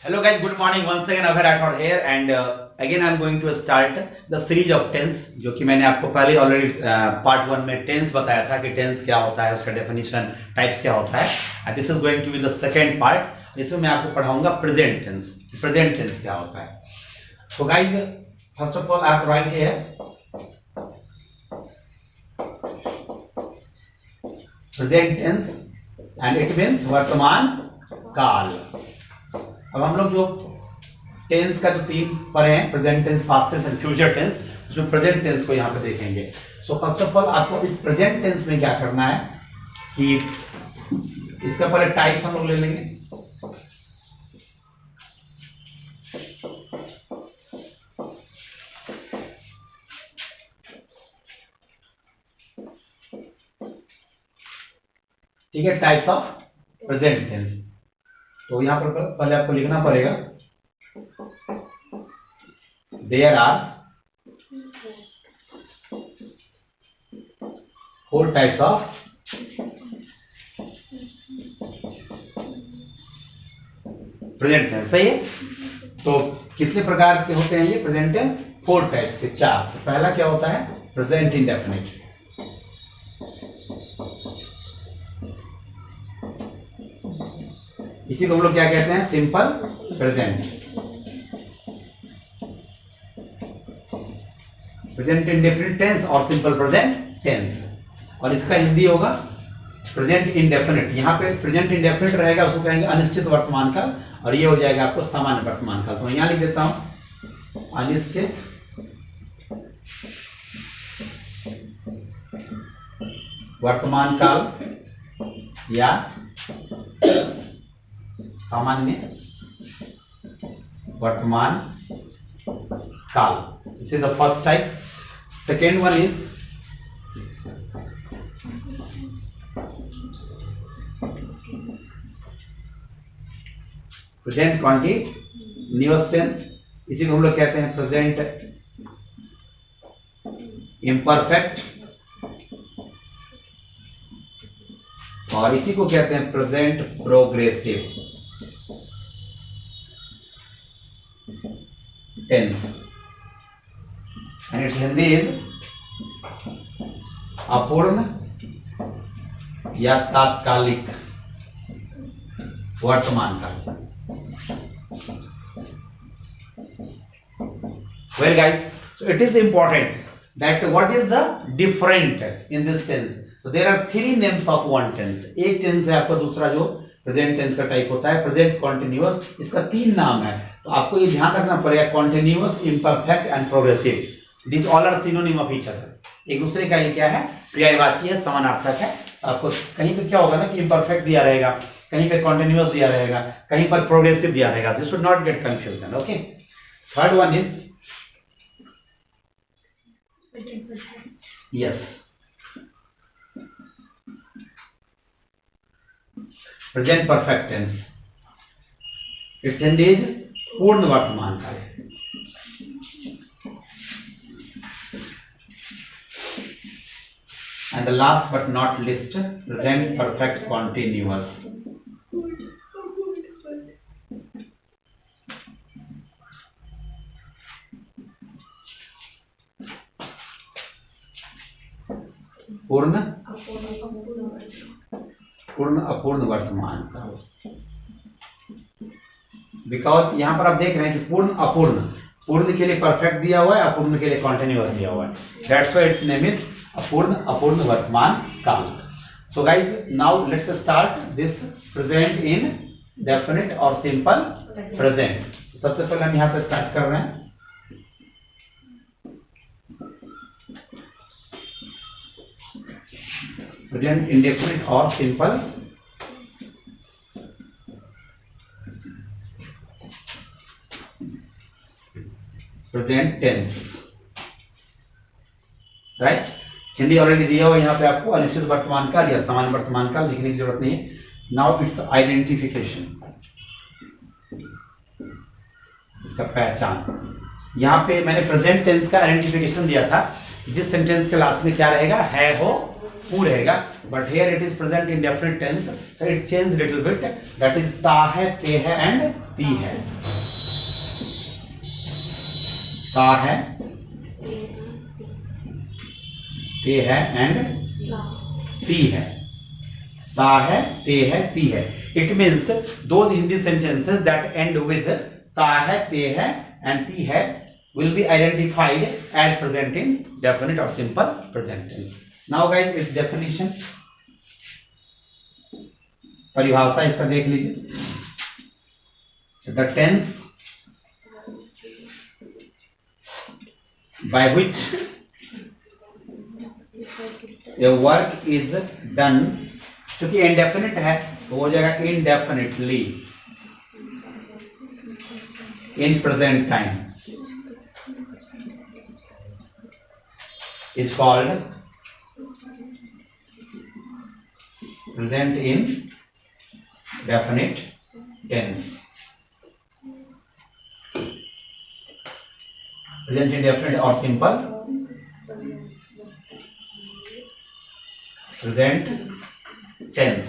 Hello guys, good morning. Once again Abhay Rathod here and again I am going to start the series of tense जो कि मैंने आपको पहले already part 1 में tense बताया था कि टेंस क्या होता है, उसका डेफिनेशन, टाइप्स क्या होता है. And this is going to be the second part. इसमें मैं आपको पढ़ाऊंगा प्रेजेंट टेंस. प्रेजेंट टेंस क्या होता है. So guys, first of all आप write here present tense and it means वर्तमान काल. अब हम लोग जो टेंस का जो तीन पढ़े हैं, present tense, past tense and future tense, उसमें प्रेजेंट टेंस को यहाँ पे देखेंगे. सो फर्स्ट ऑफ ऑल आपको इस प्रेजेंट टेंस में क्या करना है कि इसका पहले टाइप्स हम लोग ले लेंगे. ठीक है, टाइप्स ऑफ प्रेजेंट टेंस. तो यहां पर पहले आपको लिखना पड़ेगा there are 4 types of present tense. सही है. तो कितने प्रकार के होते हैं ये प्रेजेंट टेंस? 4 टाइप्स के, 4. तो पहला क्या होता है? Present indefinite. इसी को हम लोग क्या कहते हैं? Simple present. Present indefinite tense और सिंपल प्रेजेंट टेंस. और इसका हिंदी होगा प्रेजेंट इंडेफिनिट. यहाँ पे प्रेजेंट इंडेफिनिट रहेगा, उसको कहेंगे अनिश्चित वर्तमान काल, और ये हो जाएगा आपको सामान्य वर्तमान काल. तो यहाँ लिख देता हूं अनिश्चित वर्तमान काल या सामान्य वर्तमान काल. This is the first type. Second one is present continuous tense. इसी को हम लोग कहते हैं प्रेजेंट इम्परफेक्ट, और इसी को कहते हैं present progressive tense. And its Hindi is अपूर्ण या तात्कालिक वर्तमान काल. Well guys, so it is important that what is the different in this tense. So there are 3 names of one tense. एक टेंस है आपका, दूसरा जो प्रेजेंट टेंस का टाइप होता है प्रेजेंट कॉन्टिन्यूअस. इसका 3 नाम है. तो आपको ये ध्यान रखना पड़ेगा, continuous, imperfect and progressive. These all are synonym of each other. एक दूसरे का ये क्या है? पर्यायवाची है, समानार्थक है. आपको कहीं पे क्या होगा ना कि इम्परफेक्ट दिया रहेगा, कहीं पे कॉन्टिन्यूअस दिया रहेगा, कहीं पर प्रोग्रेसिव दिया रहेगा. This should not gate confusion. Okay. Third one is yes, present perfect tense. Its end is पूर्ण वर्तमान काल. And the last but not least, present perfect continuous. पूर्ण अपूर्ण वर्तमान काल. बिकॉज यहां पर आप देख रहे हैं कि पूर्ण अपूर्ण, पूर्ण के लिए परफेक्ट दिया हुआ है, अपूर्ण के लिए कॉन्टिन्यूअस दिया हुआ है. That's why its name is अपूर्ण वर्तमान काल. So guys, now let's start this present indefinite और सिंपल प्रेजेंट. सबसे पहले हम यहां पर स्टार्ट कर रहे हैं प्रेजेंट इंडेफिनिट और simple present tense. Right. Hindi already दिया हुआ यहाँ पे आपको, अनिश्चित वर्तमान काल या सामान्य वर्तमान काल. लिखने की जरूरत नहीं है. नाउ इट्स आइडेंटिफिकेशन, इसका पहचान. यहाँ पे मैंने प्रेजेंट टेंस का आइडेंटिफिकेशन दिया था. जिस सेंटेंस के लास्ट में क्या रहेगा? है, हो, who रहेगा, but here it is present indefinite tense, so it changed little bit, that is ता है, ते है and ती है, ता है, ते है एंड ती है, ता है, ते है, ती है. It means those Hindi sentences that end with ता है, ते है and ती है will be identified as present in definite or simple present tense. Now guys, its definition, परिभाषा इसका देख लीजिए. The tense by which a work is done, क्योंकि indefinite है तो हो जाएगा indefinitely in present time, is called present in definite tense. Present indefinite or simple present tense.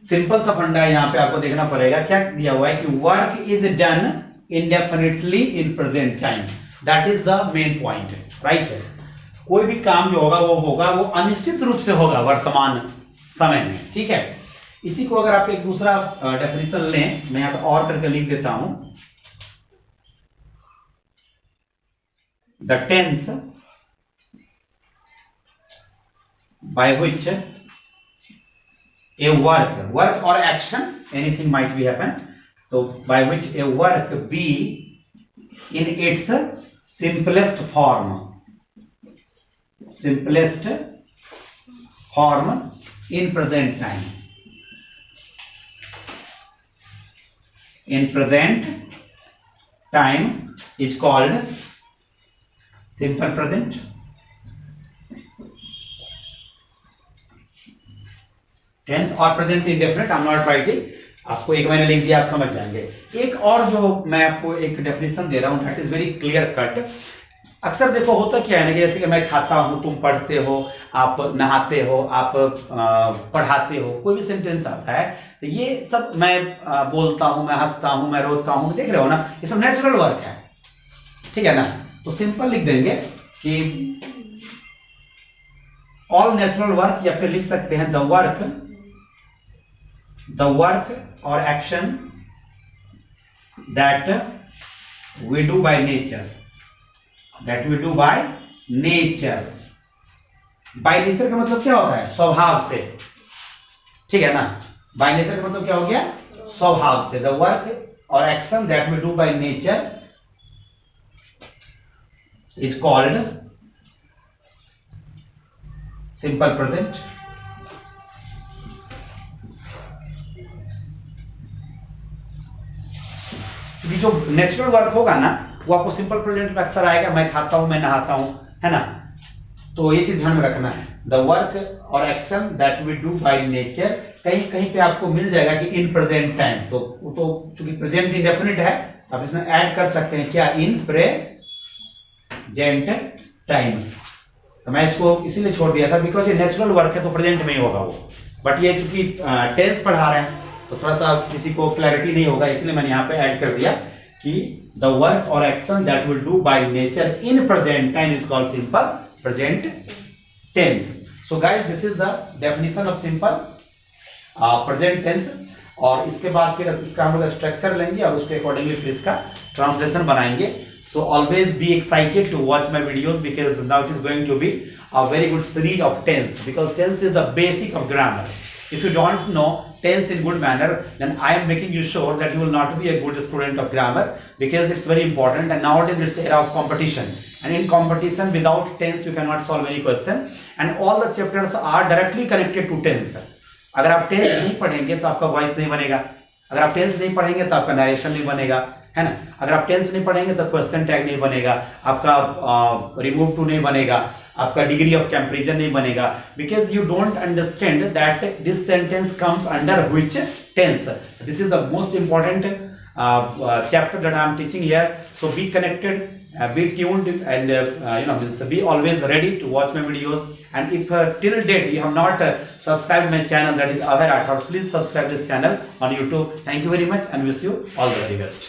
Simple सा फंडा यहां पे आपको देखना पड़ेगा. क्या दिया हुआ है कि work is done इंडेफिनिटली in present time. That is the main point, right. कोई भी काम जो होगा वो अनिश्चित रूप से होगा वर्तमान समय में, ठीक है. इसी को अगर आप एक दूसरा डेफिनेशन लें, मैं यहां पे और करके लिख देता हूं. The tense by which a work or action, anything might be happen, so by which a work be in its simplest form in present time, is called simple present. Tense और present indefinite. I am not writing, आपको एक मैंने लिख दिया, आप समझ जाएंगे. एक और जो मैं आपको एक डेफिनेशन दे रहा हूं, that is very clear cut. अक्सर देखो होता क्या है ना, जैसे कि मैं खाता हूं, तुम पढ़ते हो, आप नहाते हो, आप पढ़ाते हो, कोई भी सेंटेंस आता है तो ये सब मैं बोलता हूं, मैं हंसता हूं, मैं रोता हूं, देख रहे हो ना, ये सब नेचुरल वर्क है, ठीक है ना. तो सिंपल लिख देंगे कि ऑल नेचुरल वर्क, या फिर लिख सकते हैं द वर्क और action that we do by nature, by nature का मतलब क्या होता है? स्वभाव से, ठीक है ना. बाय नेचर का मतलब क्या हो गया? स्वभाव से. द वर्क और action that we do by nature is called simple present. जो नेचुरल वर्क होगा ना, वो आपको सिंपल प्रेजेंट में अक्सर आएगा. मैं खाता हूं, मैं नहाता हूं, है ना. तो ये चीज ध्यान में रखना है. द वर्क और action that we do by nature, कहीं कहीं पे आपको मिल जाएगा कि इन प्रेजेंट टाइम. तो चूंकि प्रेजेंट इंडेफिनिट है, आप इसमें ऐड कर सकते हैं क्या? इन प्रेजेंट टाइम. तो मैं इसको इसीलिए छोड़ दिया था बिकॉज ये नेचुरल वर्क है तो प्रेजेंट में ही होगा वो. बट ये चूंकि टेंस पढ़ा रहे हैं तो थोड़ा सा किसी को क्लैरिटी नहीं होगा, इसलिए मैंने यहाँ पे ऐड कर दिया कि द वर्क और action that will do by nature in present time is called simple present tense. So guys, this is the definition of simple present tense. और इसके बाद फिर इसका हम लोग स्ट्रक्चर लेंगे और उसके अकॉर्डिंगली फिर इसका ट्रांसलेशन बनाएंगे. So always be excited to watch my videos because now it is going to be a very good series of tense, because tense is the basic of grammar. If you don't know tense in good manner, then I am making you sure that you will not be a good student of grammar, because it's very important. And nowadays it's era of competition, and in competition without tense you cannot solve any question, and all the chapters are directly connected to tense. अगर आप tense नहीं पढ़ेंगे तो आपका voice नहीं बनेगा. अगर आप टेंस नहीं पढ़ेंगे तो आपका नरेशन नहीं बनेगा, है ना. अगर आप टेंस नहीं पढ़ेंगे तो क्वेश्चन टैग नहीं बनेगा, आपका रिमूव टू नहीं बनेगा, आपका डिग्री ऑफ कंपैरिजन नहीं बनेगा, because you don't understand that this sentence comes under which tense. This is the most important chapter that I am teaching here. So be connected be tuned and means be always ready to watch my videos. And if till date you have not subscribed my channel, that is Abhay Rathod, please subscribe this channel on YouTube. Thank you very much and wish you all the very best.